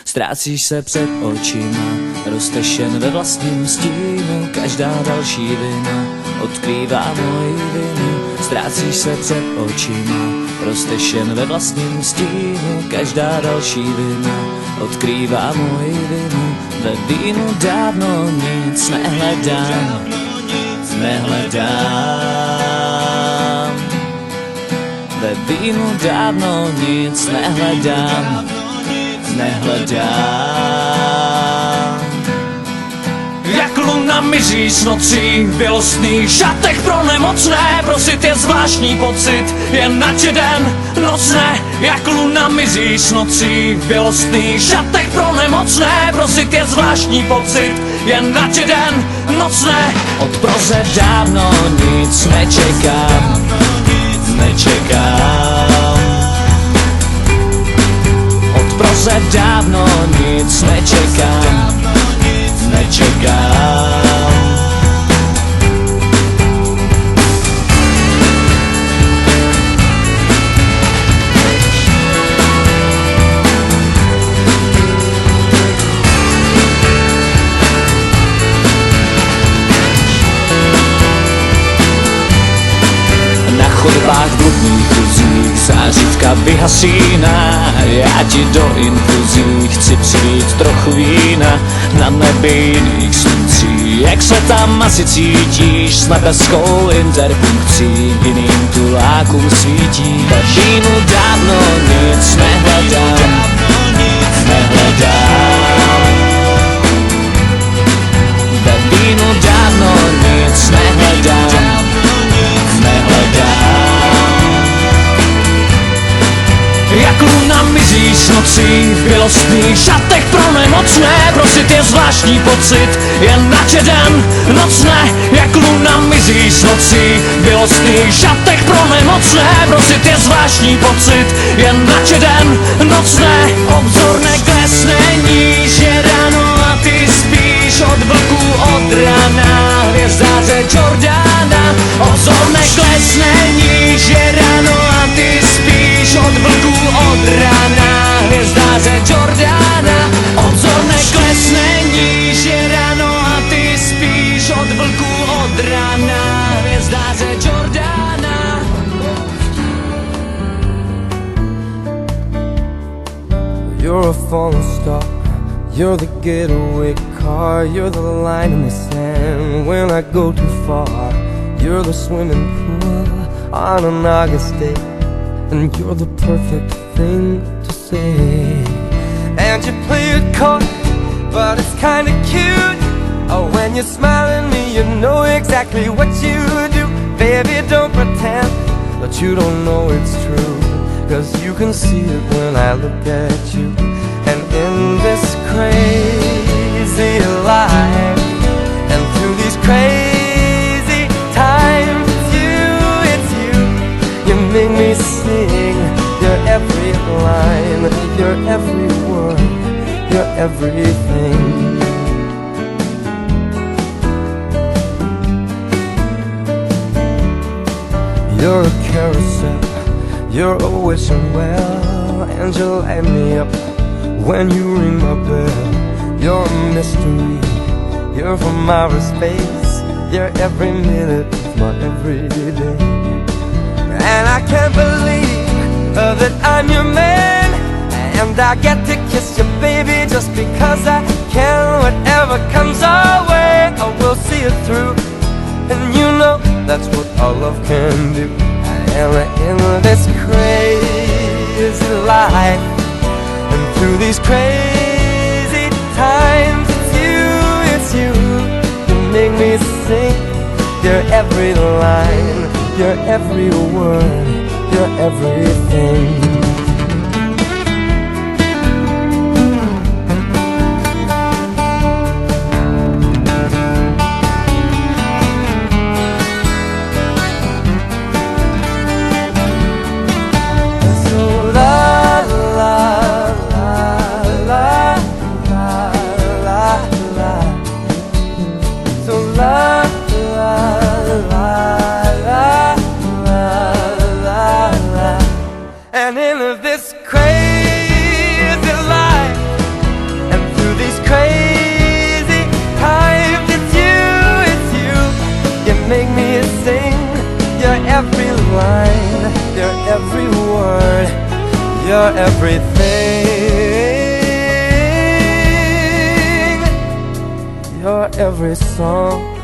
Ztrácíš se před očima, rosteš jen ve vlastním stínu. Každá další vina odkrývá moji vinu. Ztrácíš se před očima, rosteš jen ve vlastním stínu. Každá další vina odkrývá moji vinu. Ve vínu dávno nic nehledám, nehledám. Ve vínu dávno nic nehledám, nehledám. Jak luna mizí s nocí v bělostných šatech pro nemocné. Prosit je zvláštní pocit, jen na den noc ne. Jak luna mizí s nocí v bělostných šatech pro nemocné. Prosit je zvláštní pocit, jen na den noc ne. Od proze dávno nic nečekám, nečekám. Od proze dávno nic nečekám, nečekám. Na chodbách bludných kruzích zářivka vyhasíná. Já ti do infuzí chci přilít trochu vína. Na nebi jiných sluncí, jak se tam asi cítíš? S nebeskou interpunkcí jiným tulákům svítí. Ve vínu dávno nic nehledám, nehledám. Ve vínu dávno nic nehledám, nehledám. Jak luna mizí s nocí v bělostných šatech pro nemocné. Prosit je zvláštní pocit, jen na den noc ne. Jak luna mizí s nocí v bělostných šatech pro nemocné. Prosit je zvláštní pocit, jen na den noc ne. Obzor neklesne níž, je ráno a ty spíš od vlků od rana. Hvězdáře Jordana. Obzor neklesne níž, je ráno a ty spíš od vlků od rana. Hvězdáře Jordana. Obzor neklesne níž, je ráno a ty spíš od vlků od rana. Hvězdáře Jordana. You're a falling star, you're the getaway car, you're the line in the sand when I go too far. You're the swimming pool on an August day, and you're the perfect thing to say. And you play it coy, but it's kinda cute. Oh, when you smile at me, you know exactly what you do. Baby, don't pretend that you don't know it's true, 'cause you can see it when I look at you. And in this crazy life, and through these crazy times, it's you. You make me sing your every line, your every word, your everything. You're a carousel, you're a wishing well, and you light me up when you ring my bell. You're a mystery, you're from outer space, you're every minute of my everyday. And I can't believe that I'm your man, and I get to kiss you, baby, just because I can. Whatever comes our way, I will see it through, and you know that's what our love can do. And in this crazy life, and through these crazy times, it's you. You make me sing your every line, your every word, your everything. And in line. You're every word, you're everything. You're every song